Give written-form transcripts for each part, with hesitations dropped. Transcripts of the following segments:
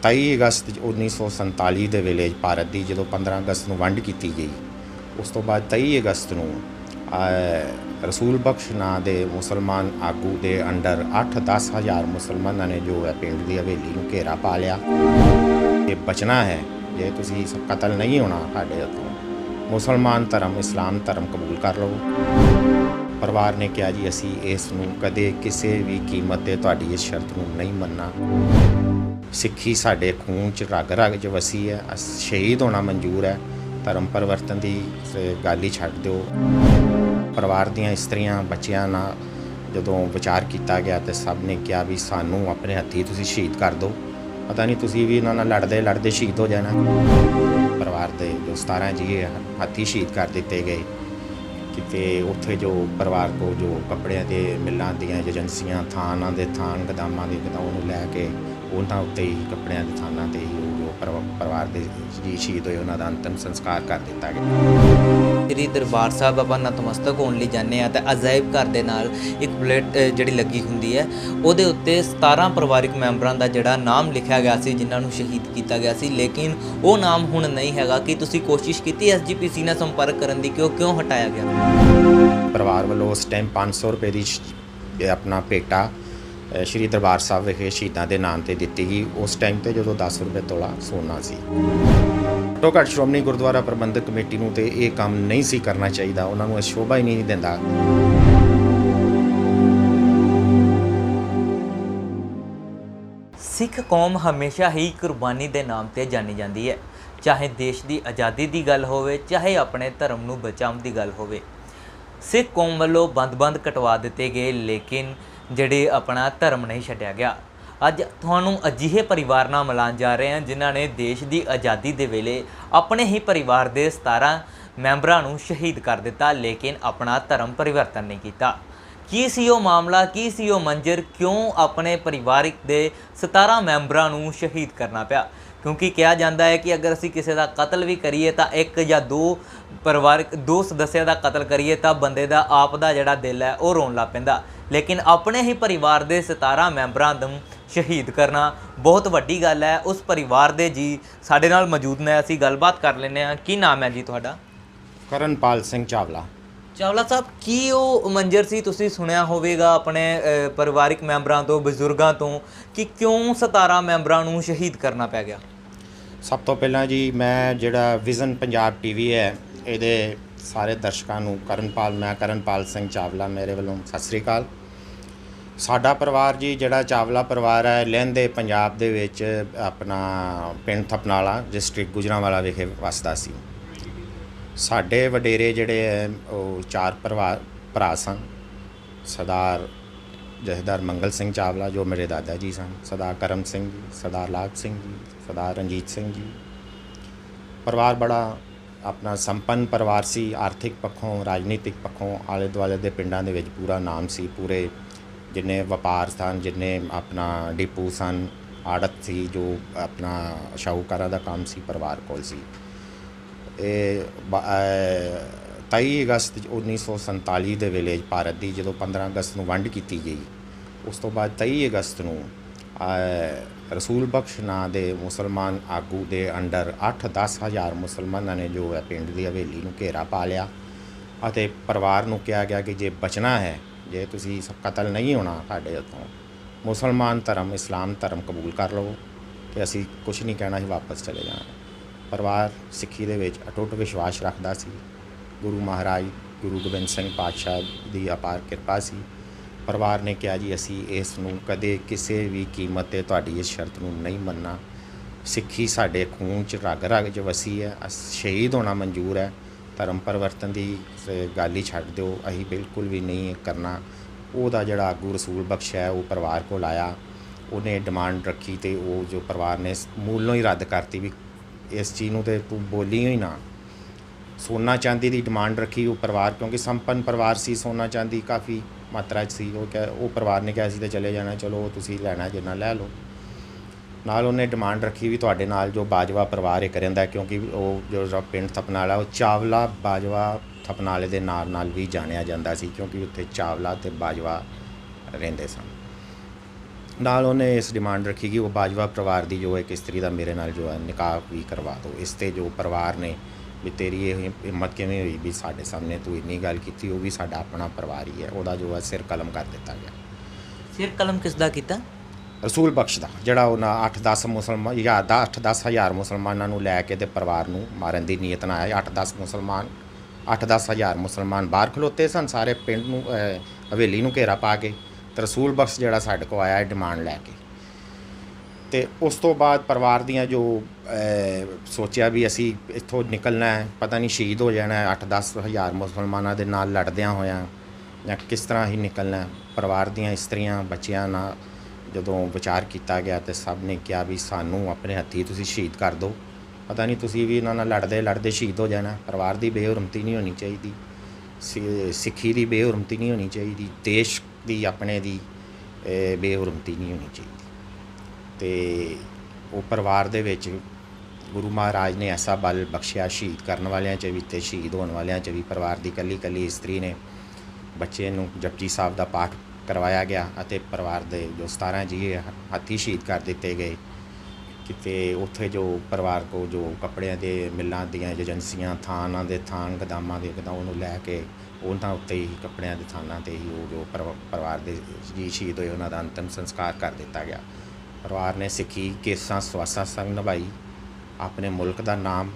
23 ਅਗਸਤ 1947 ਦੇ ਵੇਲੇ ਭਾਰਤ ਦੀ ਜਦੋਂ 15 ਅਗਸਤ ਨੂੰ ਵੰਡ ਕੀਤੀ ਗਈ, ਉਸ ਤੋਂ ਬਾਅਦ 23 ਅਗਸਤ ਨੂੰ ਰਸੂਲ ਬਖਸ਼ ਨਾਂ ਦੇ ਮੁਸਲਮਾਨ ਆਗੂ ਦੇ ਅੰਡਰ 8-10 ਹਜ਼ਾਰ ਮੁਸਲਮਾਨਾਂ ਨੇ ਜੋ ਹੈ ਪਿੰਡ ਦੀ ਹਵੇਲੀ ਨੂੰ ਘੇਰਾ ਪਾ ਲਿਆ। ਇਹ ਬਚਣਾ ਹੈ, ਜੇ ਤੁਸੀਂ ਕਤਲ ਨਹੀਂ ਹੋਣਾ ਸਾਡੇ ਹੱਥੋਂ, ਮੁਸਲਮਾਨ ਧਰਮ ਇਸਲਾਮ ਧਰਮ ਕਬੂਲ ਕਰ ਲਓ। ਪਰਿਵਾਰ ਨੇ ਕਿਹਾ ਜੀ ਅਸੀਂ ਇਸ ਨੂੰ ਕਦੇ ਕਿਸੇ ਵੀ ਕੀਮਤ 'ਤੇ ਤੁਹਾਡੀ ਇਸ ਸ਼ਰਤ ਨੂੰ ਨਹੀਂ ਮੰਨਣਾ। ਸਿੱਖੀ ਸਾਡੇ ਖੂਨ 'ਚ ਰਗ ਰਗ 'ਚ ਵਸੀ ਹੈ, ਸ਼ਹੀਦ ਹੋਣਾ ਮਨਜ਼ੂਰ ਹੈ, ਧਰਮ ਪਰਿਵਰਤਨ ਦੀ ਗੱਲ ਹੀ ਛੱਡ ਦਿਓ। ਪਰਿਵਾਰ ਦੀਆਂ ਇਸਤਰੀਆਂ ਬੱਚਿਆਂ ਨਾਲ ਜਦੋਂ ਵਿਚਾਰ ਕੀਤਾ ਗਿਆ ਤਾਂ ਸਭ ਨੇ ਕਿਹਾ ਵੀ ਸਾਨੂੰ ਆਪਣੇ ਹੱਥੀਂ ਤੁਸੀਂ ਸ਼ਹੀਦ ਕਰ ਦਿਓ, ਪਤਾ ਨਹੀਂ ਤੁਸੀਂ ਵੀ ਇਹਨਾਂ ਨਾਲ ਲੜਦੇ ਲੜਦੇ ਸ਼ਹੀਦ ਹੋ ਜਾਣਾ। ਪਰਿਵਾਰ ਦੇ ਜੋ 17 ਜੀ ਹੱਥੀਂ ਸ਼ਹੀਦ ਕਰ ਦਿੱਤੇ ਗਏ। ਕਿਤੇ ਉੱਥੇ ਜੋ ਪਰਿਵਾਰ ਕੋਲ ਜੋ ਕੱਪੜਿਆਂ ਦੇ ਮਿੱਲਾਂ ਦੀਆਂ ਏਜੰਸੀਆਂ ਥਾਨਾਂ ਦੇ ਥਾਨ ਗਦਾਮਾਂ ਦੇ ਗਦਾਮ ਨੂੰ ਲੈ ਕੇ ਉਹਨਾਂ ਉੱਤੇ ਹੀ ਕੱਪੜਿਆਂ ਦੇ ਥਾਨਾਂ 'ਤੇ ਹੀ ਜੋ ਪਰਿਵਾਰ ਦੇ ਜੀ ਸ਼ਹੀਦ ਹੋਏ ਉਹਨਾਂ ਦਾ ਅੰਤਿਮ ਸੰਸਕਾਰ ਕਰ ਦਿੱਤਾ ਗਿਆ। ਸ੍ਰੀ ਦਰਬਾਰ ਸਾਹਿਬ ਆਪਾਂ ਨਤਮਸਤਕ ਹੋਣ ਲਈ ਜਾਂਦੇ ਹਾਂ ਤਾਂ ਅਜਾਇਬ ਘਰ ਦੇ ਨਾਲ ਇੱਕ ਪਲੇਟ ਜਿਹੜੀ ਲੱਗੀ ਹੁੰਦੀ ਹੈ, ਉਹਦੇ ਉੱਤੇ 17 ਪਰਿਵਾਰਿਕ ਮੈਂਬਰਾਂ ਦਾ ਜਿਹੜਾ ਨਾਮ ਲਿਖਿਆ ਗਿਆ ਸੀ ਜਿਨ੍ਹਾਂ ਨੂੰ ਸ਼ਹੀਦ ਕੀਤਾ ਗਿਆ ਸੀ, ਲੇਕਿਨ ਉਹ ਨਾਮ ਹੁਣ ਨਹੀਂ ਹੈਗਾ। ਕਿ ਤੁਸੀਂ ਕੋਸ਼ਿਸ਼ ਕੀਤੀ SGPC ਨਾਲ ਸੰਪਰਕ ਕਰਨ ਦੀ ਕਿ ਉਹ ਕਿਉਂ ਹਟਾਇਆ ਗਿਆ? ਪਰਿਵਾਰ ਵੱਲੋਂ ਉਸ ਟਾਈਮ 500 ਰੁਪਏ ਦੀ ਆਪਣਾ ਭੇਟਾ ਸ਼੍ਰੀ ਦਰਬਾਰ ਸਾਹਿਬ ਵਿਖੇ ਸ਼ਹੀਦਾਂ ਦੇ ਨਾਮ 'ਤੇ ਦਿੱਤੀ ਗਈ। ਉਸ ਟਾਈਮ 'ਤੇ ਜਦੋਂ 10 ਰੁਪਏ ਤੋਲਾ ਸੋਨਾ ਸੀ। ਘੱਟੋ ਘੱਟ ਸ਼੍ਰੋਮਣੀ ਗੁਰਦੁਆਰਾ ਪ੍ਰਬੰਧਕ ਕਮੇਟੀ ਨੂੰ ਤੇ ਇਹ ਕੰਮ ਨਹੀਂ ਸੀ ਕਰਨਾ ਚਾਹੀਦਾ, ਉਹਨਾਂ ਨੂੰ ਇਹ ਸ਼ੋਭਾ ਹੀ ਨਹੀਂ ਦਿੰਦਾ। ਸਿੱਖ ਕੌਮ ਹਮੇਸ਼ਾ ਹੀ ਕੁਰਬਾਨੀ ਦੇ ਨਾਮ ਤੇ ਜਾਣੀ ਜਾਂਦੀ ਹੈ, ਚਾਹੇ ਦੇਸ਼ ਦੀ ਆਜ਼ਾਦੀ ਦੀ ਗੱਲ ਹੋਵੇ, ਚਾਹੇ ਆਪਣੇ ਧਰਮ ਨੂੰ ਬਚਾਉਣ ਦੀ ਗੱਲ ਹੋਵੇ। ਸਿੱਖ ਕੌਮ ਵੱਲੋਂ ਬੰਦ ਕਟਵਾ ਦਿੱਤੇ ਗਏ, ਲੇਕਿਨ ਜਿਹੜੇ ਆਪਣਾ ਧਰਮ ਨਹੀਂ ਛੱਡਿਆ ਗਿਆ। ਅੱਜ ਤੁਹਾਨੂੰ ਅਜਿਹੇ ਪਰਿਵਾਰ ਨਾਲ ਮਿਲਾਉਣ ਜਾ ਰਹੇ ਹਾਂ ਜਿਨ੍ਹਾਂ ਨੇ ਦੇਸ਼ ਦੀ ਆਜ਼ਾਦੀ ਦੇ ਵੇਲੇ ਆਪਣੇ ਹੀ ਪਰਿਵਾਰ ਦੇ 17 ਮੈਂਬਰਾਂ ਨੂੰ ਸ਼ਹੀਦ ਕਰ ਦਿੱਤਾ, ਲੇਕਿਨ ਆਪਣਾ ਧਰਮ ਪਰਿਵਰਤਨ ਨਹੀਂ ਕੀਤਾ। ਕੀ ਸੀ ਉਹ ਮਾਮਲਾ, ਕੀ ਸੀ ਉਹ ਮੰਜ਼ਰ, ਕਿਉਂ ਆਪਣੇ ਪਰਿਵਾਰਿਕ ਦੇ 17 ਮੈਂਬਰਾਂ ਨੂੰ ਸ਼ਹੀਦ ਕਰਨਾ ਪਿਆ? ਕਿਉਂਕਿ ਕਿਹਾ ਜਾਂਦਾ ਹੈ ਕਿ ਅਗਰ ਅਸੀਂ ਕਿਸੇ ਦਾ ਕਤਲ ਵੀ ਕਰੀਏ ਤਾਂ ਇੱਕ ਜਾਂ ਦੋ ਸਦੱਸਿਆਂ ਦਾ ਕਤਲ ਕਰੀਏ ਤਾਂ ਬੰਦੇ ਦਾ ਆਪ ਦਾ ਜਿਹੜਾ ਦਿਲ ਹੈ ਉਹ ਰੋਣ ਲੱਗ ਪੈਂਦਾ, ਲੇਕਿਨ ਆਪਣੇ ਹੀ ਪਰਿਵਾਰ ਦੇ 17 ਮੈਂਬਰਾਂ ਨੂੰ ਸ਼ਹੀਦ ਕਰਨਾ ਬਹੁਤ ਵੱਡੀ ਗੱਲ ਹੈ। ਉਸ ਪਰਿਵਾਰ ਦੇ ਜੀ ਸਾਡੇ ਨਾਲ ਮੌਜੂਦ ਨੇ, ਅਸੀਂ ਗੱਲਬਾਤ ਕਰ ਲੈਂਦੇ ਹਾਂ। ਕੀ ਨਾਮ ਹੈ ਜੀ ਤੁਹਾਡਾ? ਕਰਨਪਾਲ ਸਿੰਘ ਚਾਵਲਾ। ਚਾਵਲਾ ਸਾਹਿਬ, ਕੀ ਉਹ ਮੰਜ਼ਰ ਸੀ ਤੁਸੀਂ ਸੁਣਿਆ ਹੋਵੇਗਾ ਆਪਣੇ ਪਰਿਵਾਰਿਕ ਮੈਂਬਰਾਂ ਤੋਂ, ਬਜ਼ੁਰਗਾਂ ਤੋਂ, ਕਿ ਕਿਉਂ 17 ਮੈਂਬਰਾਂ ਨੂੰ ਸ਼ਹੀਦ ਕਰਨਾ ਪੈ ਗਿਆ? ਸਭ ਤੋਂ ਪਹਿਲਾਂ ਜੀ ਮੈਂ ਜਿਹੜਾ ਵਿਜ਼ਨ ਪੰਜਾਬ TV ਹੈ ਇਹਦੇ ਸਾਰੇ ਦਰਸ਼ਕਾਂ ਨੂੰ ਮੈਂ ਕਰਨਪਾਲ ਸਿੰਘ ਚਾਵਲਾ, ਮੇਰੇ ਵੱਲੋਂ ਸਤਿ ਸ੍ਰੀ ਅਕਾਲ। ਸਾਡਾ ਪਰਿਵਾਰ ਜੀ ਜਿਹੜਾ ਚਾਵਲਾ ਪਰਿਵਾਰ ਹੈ, ਲਹਿੰਦੇ ਪੰਜਾਬ ਦੇ ਵਿੱਚ ਆਪਣਾ ਪਿੰਡ ਥਪਨਾਲਾ ਡਿਸਟ੍ਰਿਕਟ ਗੁਜਰਾਂਵਾਲਾ ਵਿਖੇ ਵਸਦਾ ਸੀ। ਸਾਡੇ ਵਡੇਰੇ ਜਿਹੜੇ ਹੈ ਉਹ 4 ਭਰਾ ਸਨ। ਸਰਦਾਰ ਜਥੇਦਾਰ ਮੰਗਲ ਸਿੰਘ ਚਾਵਲਾ ਜੋ ਮੇਰੇ ਦਾਦਾ ਜੀ ਸਨ, ਸਰਦਾਰ ਕਰਮ ਸਿੰਘ ਜੀ, ਸਰਦਾਰ ਲਾਭ ਸਿੰਘ ਜੀ, ਸਰਦਾਰ ਰਣਜੀਤ ਸਿੰਘ ਜੀ। ਪਰਿਵਾਰ ਬੜਾ ਆਪਣਾ ਸੰਪੰਨ ਪਰਿਵਾਰ ਸੀ, ਆਰਥਿਕ ਪੱਖੋਂ, ਰਾਜਨੀਤਿਕ ਪੱਖੋਂ ਆਲੇ ਦੁਆਲੇ ਦੇ ਪਿੰਡਾਂ ਦੇ ਵਿੱਚ ਪੂਰਾ ਨਾਮ ਸੀ। ਪੂਰੇ ਜਿੰਨੇ ਵਪਾਰ ਸਨ, ਜਿੰਨੇ ਆਪਣਾ ਡਿਪੂ ਸਨ, ਆੜਤ ਸੀ, ਜੋ ਆਪਣਾ ਸ਼ਾਹੂਕਾਰਾਂ ਦਾ ਕੰਮ ਸੀ ਪਰਿਵਾਰ ਕੋਲ ਸੀ। ਇਹ 23 ਅਗਸਤ 1947 ਦੇ ਵੇਲੇ ਭਾਰਤ ਦੀ ਜਦੋਂ 15 ਅਗਸਤ ਨੂੰ ਵੰਡ ਕੀਤੀ ਗਈ, ਉਸ ਤੋਂ ਬਾਅਦ 23 ਅਗਸਤ ਨੂੰ ਰਸੂਲ ਬਖਸ਼ ਨਾਂ ਦੇ ਮੁਸਲਮਾਨ ਆਗੂ ਦੇ ਅੰਡਰ 8-10 ਹਜ਼ਾਰ ਮੁਸਲਮਾਨਾਂ ਨੇ ਜੋ ਹੈ ਪਿੰਡ ਦੀ ਹਵੇਲੀ ਨੂੰ ਘੇਰਾ ਪਾ ਲਿਆ ਅਤੇ ਪਰਿਵਾਰ ਨੂੰ ਕਿਹਾ ਗਿਆ ਕਿ ਜੇ ਬਚਣਾ ਹੈ, ਜੇ ਤੁਸੀਂ ਕਤਲ ਨਹੀਂ ਹੋਣਾ ਸਾਡੇ ਹੱਥੋਂ, ਮੁਸਲਮਾਨ ਧਰਮ ਇਸਲਾਮ ਧਰਮ ਕਬੂਲ ਕਰ ਲਓ ਕਿ ਅਸੀਂ ਕੁਛ ਨਹੀਂ ਕਹਿਣਾ, ਅਸੀਂ ਵਾਪਸ ਚਲੇ ਜਾਣਾ। ਪਰਿਵਾਰ ਸਿੱਖੀ ਦੇ ਵਿੱਚ ਅਟੁੱਟ ਵਿਸ਼ਵਾਸ ਰੱਖਦਾ ਸੀ। ਗੁਰੂ ਮਹਾਰਾਜ ਗੁਰੂ ਗੋਬਿੰਦ ਸਿੰਘ ਪਾਤਸ਼ਾਹ ਦੀ ਅਪਾਰ ਕਿਰਪਾ ਸੀ। ਪਰਿਵਾਰ ਨੇ ਕਿਹਾ ਜੀ ਅਸੀਂ ਇਸ ਨੂੰ ਕਦੇ ਕਿਸੇ ਵੀ ਕੀਮਤ 'ਤੇ ਤੁਹਾਡੀ ਇਸ ਸ਼ਰਤ ਨੂੰ ਨਹੀਂ ਮੰਨਣਾ। ਸਿੱਖੀ ਸਾਡੇ ਖੂਨ 'ਚ ਰਗ ਰਗ 'ਚ ਵਸੀ ਹੈ, ਸ਼ਹੀਦ ਹੋਣਾ ਮਨਜ਼ੂਰ ਹੈ, ਧਰਮ ਪਰਿਵਰਤਨ ਦੀ ਗੱਲ ਹੀ ਛੱਡ ਦਿਓ, ਅਸੀਂ ਬਿਲਕੁਲ ਵੀ ਨਹੀਂ ਕਰਨਾ। ਉਹਦਾ ਜਿਹੜਾ ਆਗੂ ਰਸੂਲ ਬਖਸ਼ ਹੈ ਉਹ ਪਰਿਵਾਰ ਕੋਲ ਆਇਆ, ਉਹਨੇ ਡਿਮਾਂਡ ਰੱਖੀ ਅਤੇ ਉਹ ਜੋ ਪਰਿਵਾਰ ਨੇ ਮੂਲੋਂ ਹੀ ਰੱਦ ਕਰਤੀ ਵੀ ਇਸ ਚੀਜ਼ ਨੂੰ ਤੇ ਤੂੰ ਬੋਲੀ ਹੀ ਨਾ। ਸੋਨਾ ਚਾਂਦੀ ਦੀ ਡਿਮਾਂਡ ਰੱਖੀ ਉਹ ਪਰਿਵਾਰ, ਕਿਉਂਕਿ ਸੰਪੰਨ ਪਰਿਵਾਰ ਸੀ, ਸੋਨਾ ਚਾਂਦੀ ਕਾਫੀ ਮਾਤਰਾ 'ਚ ਸੀ। ਉਹ ਪਰਿਵਾਰ ਨੇ ਕਿਹਾ ਸੀ ਤੇ ਚਲੇ ਜਾਣਾ, ਚਲੋ ਤੁਸੀਂ ਲੈਣਾ ਜਿੰਨਾ ਲੈ ਲਓ। ਨਾਲ ਉਹਨੇ ਡਿਮਾਂਡ ਰੱਖੀ ਵੀ ਤੁਹਾਡੇ ਨਾਲ ਜੋ ਬਾਜਵਾ ਪਰਿਵਾਰ ਇੱਕ ਰਹਿੰਦਾ, ਕਿਉਂਕਿ ਉਹ ਜੋ ਪਿੰਡ ਥਪਨਾਲਾ ਉਹ ਚਾਵਲਾ ਬਾਜਵਾ ਥਪਨਾਲੇ ਦੇ ਨਾਲ ਵੀ ਜਾਣਿਆ ਜਾਂਦਾ ਸੀ, ਕਿਉਂਕਿ ਉੱਥੇ ਚਾਵਲਾ ਅਤੇ ਬਾਜਵਾ ਰਹਿੰਦੇ ਸਨ। ਨਾਲ ਉਹਨੇ ਇਸ ਡਿਮਾਂਡ ਰੱਖੀ ਕਿ ਉਹ ਬਾਜਵਾ ਪਰਿਵਾਰ ਦੀ ਜੋ ਇੱਕ ਇਸਤਰੀ ਦਾ ਮੇਰੇ ਨਾਲ ਜੋ ਹੈ ਨਿਕਾਹ ਵੀ ਕਰਵਾ ਦਿਓ। ਇਸ 'ਤੇ ਜੋ ਪਰਿਵਾਰ ਨੇ ਵੀ ਤੇਰੀ ਇਹ ਹਿੰਮਤ ਕਿਵੇਂ ਹੋਈ ਵੀ ਸਾਡੇ ਸਾਹਮਣੇ ਤੂੰ ਇੰਨੀ ਗੱਲ ਕੀਤੀ, ਉਹ ਵੀ ਸਾਡਾ ਆਪਣਾ ਪਰਿਵਾਰ ਹੀ ਹੈ, ਉਹਦਾ ਜੋ ਹੈ ਸਿਰ ਕਲਮ ਕਰ ਦਿੱਤਾ ਗਿਆ। ਸਿਰ ਕਲਮ ਕਿਸ ਦਾ ਕੀਤਾ? ਰਸੂਲ ਬਖਸ਼ ਦਾ, ਜਿਹੜਾ ਉਹਨਾਂ 8-10 ਮੁਸਲਮਾਨ ਜਾਂ 8-10 ਹਜ਼ਾਰ ਮੁਸਲਮਾਨਾਂ ਨੂੰ ਲੈ ਕੇ ਤੇ ਪਰਿਵਾਰ ਨੂੰ ਮਾਰਨ ਦੀ ਨੀਅਤ ਨਾਲ ਆਇਆ। 8-10 ਹਜ਼ਾਰ ਮੁਸਲਮਾਨ ਬਾਹਰ ਖਲੋਤੇ ਸਨ, ਸਾਰੇ ਪਿੰਡ ਨੂੰ ਹਵੇਲੀ ਨੂੰ ਘੇਰਾ ਪਾ ਕੇ, ਤੇ ਰਸੂਲ ਬਖਸ਼ ਜਿਹੜਾ ਸਾਡੇ ਕੋਲ ਆਇਆ ਡਿਮਾਂਡ ਲੈ ਕੇ। ਤੇ ਉਸ ਤੋਂ ਬਾਅਦ ਪਰਿਵਾਰ ਦੀਆਂ ਜੋ ਸੋਚਿਆ ਵੀ ਅਸੀਂ ਇੱਥੋਂ ਨਿਕਲਣਾ ਹੈ, ਪਤਾ ਨਹੀਂ ਸ਼ਹੀਦ ਹੋ ਜਾਣਾ 8-10 ਹਜ਼ਾਰ ਮੁਸਲਮਾਨਾਂ ਦੇ ਨਾਲ ਲੜਦਿਆਂ ਹੋਇਆਂ, ਜਾਂ ਕਿਸ ਤਰ੍ਹਾਂ ਹੀ ਨਿਕਲਣਾ। ਪਰਿਵਾਰ ਦੀਆਂ ਇਸਤਰੀਆਂ ਬੱਚਿਆਂ ਨਾਲ ਜਦੋਂ ਵਿਚਾਰ ਕੀਤਾ ਗਿਆ ਤੇ ਸਭ ਨੇ ਕਿਹਾ ਵੀ ਸਾਨੂੰ ਆਪਣੇ ਹੱਥੀਂ ਤੁਸੀਂ ਸ਼ਹੀਦ ਕਰ ਦਿਓ, ਪਤਾ ਨਹੀਂ ਤੁਸੀਂ ਵੀ ਇਹਨਾਂ ਨਾਲ ਲੜਦੇ ਸ਼ਹੀਦ ਹੋ ਜਾਣਾ। ਪਰਿਵਾਰ ਦੀ ਬੇਹੁਰਮਤੀ ਨਹੀਂ ਹੋਣੀ ਚਾਹੀਦੀ, ਸਿੱਖੀ ਦੀ ਬੇਹੁਰਮਤੀ ਨਹੀਂ ਹੋਣੀ ਚਾਹੀਦੀ, ਦੇਸ਼ ਦੀ ਆਪਣੇ ਦੀ ਬੇਹੁਰਮਤੀ ਨਹੀਂ ਹੋਣੀ ਚਾਹੀਦੀ। ਤੇ ਉਹ ਪਰਿਵਾਰ ਦੇ ਵਿੱਚ ਗੁਰੂ ਮਹਾਰਾਜ ਨੇ ਐਸਾ ਬਲ ਬਖਸ਼ਿਆ, ਸ਼ਹੀਦ ਕਰਨ ਵਾਲਿਆਂ 'ਚ ਵੀ ਤੇ ਸ਼ਹੀਦ ਹੋਣ ਵਾਲਿਆਂ 'ਚ ਵੀ। ਪਰਿਵਾਰ ਦੀ ਇਕੱਲੀ ਇਸਤਰੀ ਨੇ ਬੱਚੇ ਨੂੰ ਜਪਜੀ ਸਾਹਿਬ ਦਾ ਪਾਠ ਕਰਵਾਇਆ ਗਿਆ ਅਤੇ ਪਰਿਵਾਰ ਦੇ ਜੋ 17 ਜੀ ਹੱਥੀਂ ਸ਼ਹੀਦ ਕਰ ਦਿੱਤੇ ਗਏ। ਕਿਤੇ ਉੱਥੇ ਜੋ ਪਰਿਵਾਰ ਕੋ ਜੋ ਕੱਪੜਿਆਂ ਦੇ ਮਿੱਲਾਂ ਦੀਆਂ ਏਜੰਸੀਆਂ, ਥਾਨਾਂ ਦੇ ਥਾਨ, ਗਦਾਮਾਂ ਦੇ ਗਦਾਮ, ਉਹਨੂੰ ਲੈ ਕੇ ਉਹਨਾਂ ਉੱਤੇ ਹੀ ਕੱਪੜਿਆਂ ਦੇ ਥਾਨਾਂ 'ਤੇ ਹੀ ਉਹ ਜੋ ਪਰਿਵਾਰ ਦੇ ਜੀ ਸ਼ਹੀਦ ਹੋਏ ਉਹਨਾਂ ਦਾ ਅੰਤਿਮ ਸੰਸਕਾਰ ਕਰ ਦਿੱਤਾ ਗਿਆ। ਪਰਿਵਾਰ ਨੇ ਸਿੱਖੀ ਕੇਸਾਂ ਸਵਾਸਾਂ ਸੰਗ ਨਿਭਾਈ, ਆਪਣੇ ਮੁਲਕ ਦਾ ਨਾਮ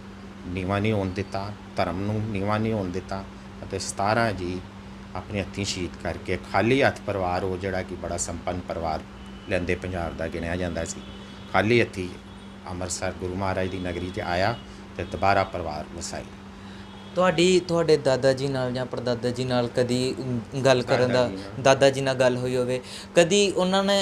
ਨੀਵਾਂ ਨਹੀਂ ਹੋਣ ਦਿੱਤਾ, ਧਰਮ ਨੂੰ ਨੀਵਾਂ ਨਹੀਂ ਹੋਣ ਦਿੱਤਾ, ਅਤੇ 17 ਜੀ ਆਪਣੇ ਹੱਥੀਂ ਸ਼ਹੀਦ ਕਰਕੇ ਖਾਲੀ ਹੱਥ ਪਰਿਵਾਰ, ਉਹ ਜਿਹੜਾ ਕਿ ਬੜਾ ਸੰਪੰਨ ਪਰਿਵਾਰ ਲੈਂਦੇ ਪੰਜਾਬ ਦਾ ਗਿਣਿਆ ਜਾਂਦਾ ਸੀ, ਖਾਲੀ ਹੱਥੀਂ ਅੰਮ੍ਰਿਤਸਰ ਗੁਰੂ ਮਹਾਰਾਜ ਦੀ ਨਗਰੀ 'ਚ ਆਇਆ ਅਤੇ ਦੁਬਾਰਾ ਪਰਿਵਾਰ ਵਸਾਈ। ਤੁਹਾਡੇ ਦਾਦਾ ਜੀ ਨਾਲ ਜਾਂ ਪੜਦਾਦਾ ਜੀ ਨਾਲ ਕਦੀ ਗੱਲ ਕਰਨ ਦਾ, ਦਾਦਾ ਜੀ ਨਾਲ ਗੱਲ ਹੋਈ ਹੋਵੇ ਕਦੀ? ਉਹਨਾਂ ਨੇ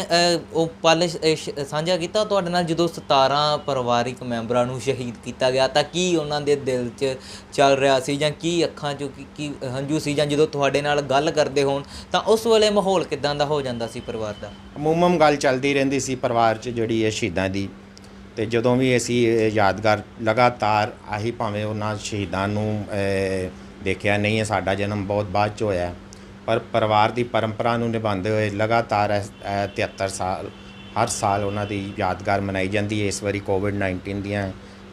ਉਹ ਪਲ ਸਾਂਝਾ ਕੀਤਾ ਤੁਹਾਡੇ ਨਾਲ ਜਦੋਂ 17 ਪਰਿਵਾਰਿਕ ਮੈਂਬਰਾਂ ਨੂੰ ਸ਼ਹੀਦ ਕੀਤਾ ਗਿਆ, ਤਾਂ ਕੀ ਉਹਨਾਂ ਦੇ ਦਿਲ 'ਚ ਚੱਲ ਰਿਹਾ ਸੀ, ਜਾਂ ਕੀ ਅੱਖਾਂ 'ਚੋਂ ਕੀ ਹੰਝੂ ਸੀ, ਜਾਂ ਜਦੋਂ ਤੁਹਾਡੇ ਨਾਲ ਗੱਲ ਕਰਦੇ ਹੋਣ ਤਾਂ ਉਸ ਵੇਲੇ ਮਾਹੌਲ ਕਿੱਦਾਂ ਦਾ ਹੋ ਜਾਂਦਾ ਸੀ ਪਰਿਵਾਰ ਦਾ? ਅਮੂਮਨ ਗੱਲ ਚੱਲਦੀ ਰਹਿੰਦੀ ਸੀ ਪਰਿਵਾਰ 'ਚ ਜਿਹੜੀ ਇਹ ਸ਼ਹੀਦਾਂ ਦੀ। ਅਤੇ ਜਦੋਂ ਵੀ ਅਸੀਂ ਯਾਦਗਾਰ ਲਗਾਤਾਰ ਆਹੀ, ਭਾਵੇਂ ਉਹਨਾਂ ਸ਼ਹੀਦਾਂ ਨੂੰ ਦੇਖਿਆ ਨਹੀਂ ਹੈ, ਸਾਡਾ ਜਨਮ ਬਹੁਤ ਬਾਅਦ 'ਚ ਹੋਇਆ, ਪਰ ਪਰਿਵਾਰ ਦੀ ਪਰੰਪਰਾ ਨੂੰ ਨਿਭਾਉਂਦੇ ਹੋਏ ਲਗਾਤਾਰ 73 ਸਾਲ ਹਰ ਸਾਲ ਉਹਨਾਂ ਦੀ ਯਾਦਗਾਰ ਮਨਾਈ ਜਾਂਦੀ ਹੈ। ਇਸ ਵਾਰੀ ਕੋਵਿਡ-19 ਦੀਆਂ